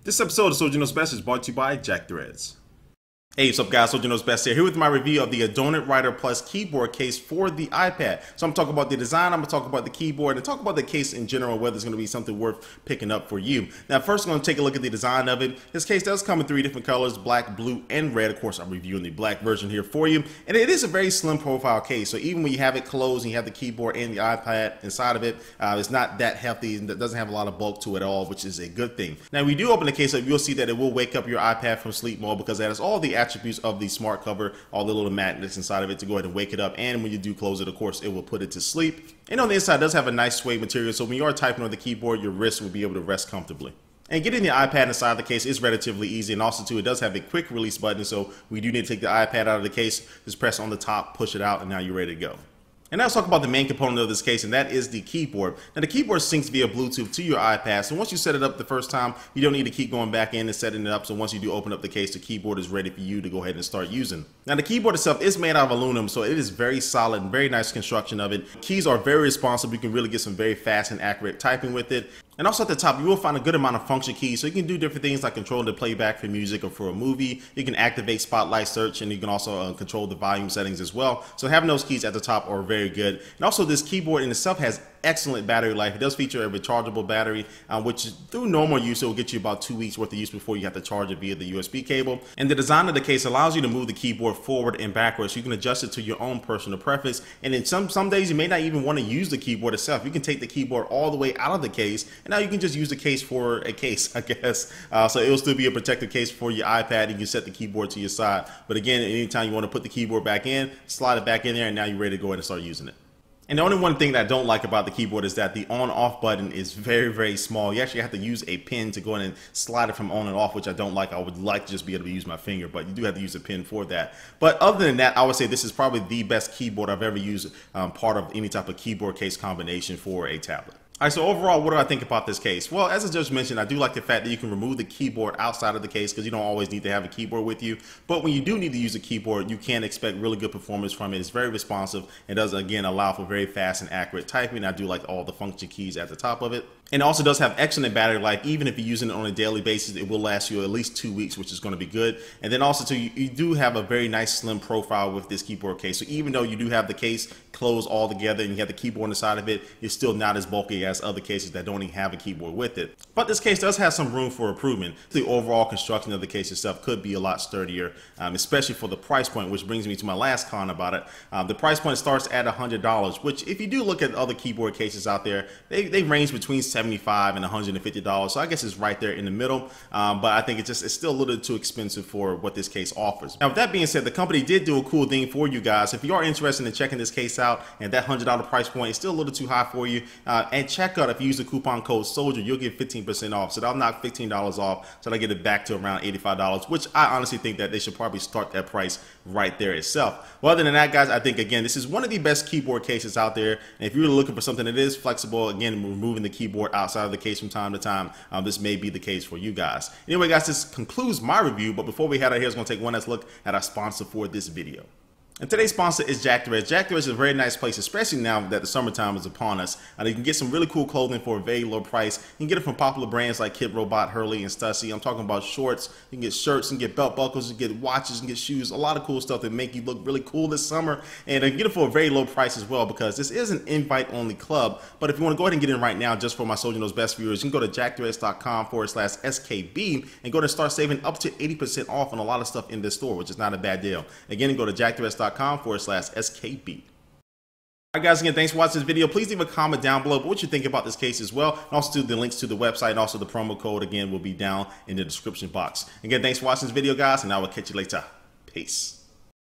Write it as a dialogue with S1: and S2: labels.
S1: This episode of Soldier Knows Best is brought to you by Jack Threads. Hey, what's up guys, Soldier Knows Best here with my review of the Adonit Writer Plus keyboard case for the iPad. So I'm talking about the design, I'm going to talk about the keyboard, and talk about the case in general, whether it's going to be something worth picking up for you. Now first I'm going to take a look at the design of it. This case does come in three different colors, black, blue, and red. Of course I'm reviewing the black version here for you. And it is a very slim profile case, so even when you have it closed and you have the keyboard and the iPad inside of it, it's not that hefty and it doesn't have a lot of bulk to it at all, which is a good thing. Now when you do open the case up, you'll see that it will wake up your iPad from sleep mode because that has all the attributes of the smart cover, all the little magnets inside of it to go ahead and wake it up, and when you do close it, of course, it will put it to sleep. And on the inside, it does have a nice suede material, so when you are typing on the keyboard, your wrist will be able to rest comfortably. And getting the iPad inside the case is relatively easy, and also too, it does have a quick release button, so we do need to take the iPad out of the case, just press on the top, push it out, and now you're ready to go. And now let's talk about the main component of this case, and that is the keyboard. Now the keyboard syncs via Bluetooth to your iPad, so once you set it up the first time, you don't need to keep going back in and setting it up, so once you do open up the case, the keyboard is ready for you to go ahead and start using. Now the keyboard itself is made out of aluminum, so it is very solid and very nice construction of it. Keys are very responsive, you can really get some very fast and accurate typing with it. And also at the top, you will find a good amount of function keys, so you can do different things like control the playback for music or for a movie. You can activate spotlight search, and you can also control the volume settings as well. So having those keys at the top are very good. And also this keyboard in itself has excellent battery life. It does feature a rechargeable battery, which through normal use, it will get you about 2 weeks worth of use before you have to charge it via the USB cable. And the design of the case allows you to move the keyboard forward and backwards. So you can adjust it to your own personal preference. And then some days you may not even want to use the keyboard itself. You can take the keyboard all the way out of the case, and now you can just use the case for a case, I guess. So it will still be a protective case for your iPad. You can set the keyboard to your side. But again, anytime you want to put the keyboard back in, slide it back in there, and now you're ready to go ahead and start using it. And the only one thing that I don't like about the keyboard is that the on-off button is very, very small. You actually have to use a pin to go in and slide it from on and off, which I don't like. I would like to just be able to use my finger, but you do have to use a pin for that. But other than that, I would say this is probably the best keyboard I've ever used, part of any type of keyboard case combination for a tablet. All right, so overall, what do I think about this case? Well, as I just mentioned, I do like the fact that you can remove the keyboard outside of the case because you don't always need to have a keyboard with you. But when you do need to use a keyboard, you can expect really good performance from it. It's very responsive. It does, again, allow for very fast and accurate typing. I do like all the function keys at the top of it. And it also does have excellent battery life. Even if you're using it on a daily basis, it will last you at least 2 weeks, which is going to be good. And then also, too, you do have a very nice slim profile with this keyboard case. So even though you do have the case closed all together and you have the keyboard on the side of it, it's still not as bulky as other cases that don't even have a keyboard with it. But this case does have some room for improvement. The overall construction of the case itself could be a lot sturdier, especially for the price point, which brings me to my last con about it. The price point starts at $100, which if you do look at other keyboard cases out there, they range between $75 and $150, so I guess it's right there in the middle, but I think it's still a little too expensive for what this case offers. Now with that being said, the company did do a cool thing for you guys. If you are interested in checking this case out and that $100 price point is still a little too high for you, and check out, if you use the coupon code SOLDIER, you'll get 15% off, so that'll knock $15 off, so that'll get it back to around $85, which I honestly think that they should probably start that price right there itself. Well, other than that, guys, I think again this is one of the best keyboard cases out there, and if you're looking for something that is flexible, again, removing the keyboard outside of the case from time to time, this may be the case for you guys. Anyway, guys, this concludes my review, but before we head out here, I was going to take one last look at our sponsor for this video. And today's sponsor is Jack Threads. Jack Threads is a very nice place, especially now that the summertime is upon us. You can get some really cool clothing for a very low price. You can get it from popular brands like Kid Robot, Hurley, and Stussy. I'm talking about shorts. You can get shirts, you can get belt buckles, you can get watches, you can get shoes, a lot of cool stuff that make you look really cool this summer. And you can get it for a very low price as well, because this is an invite-only club. But if you want to go ahead and get in right now, just for my Soldier Knows Best viewers, you can go to jackthreads.com/SKB and go to start saving up to 80% off on a lot of stuff in this store, which is not a bad deal. Again, go to jackthreads.com/SKB. Alright guys, again, thanks for watching this video. Please leave a comment down below what you think about this case as well. And also the links to the website and also the promo code, again, will be down in the description box. Again, thanks for watching this video, guys, and I will catch you later. Peace.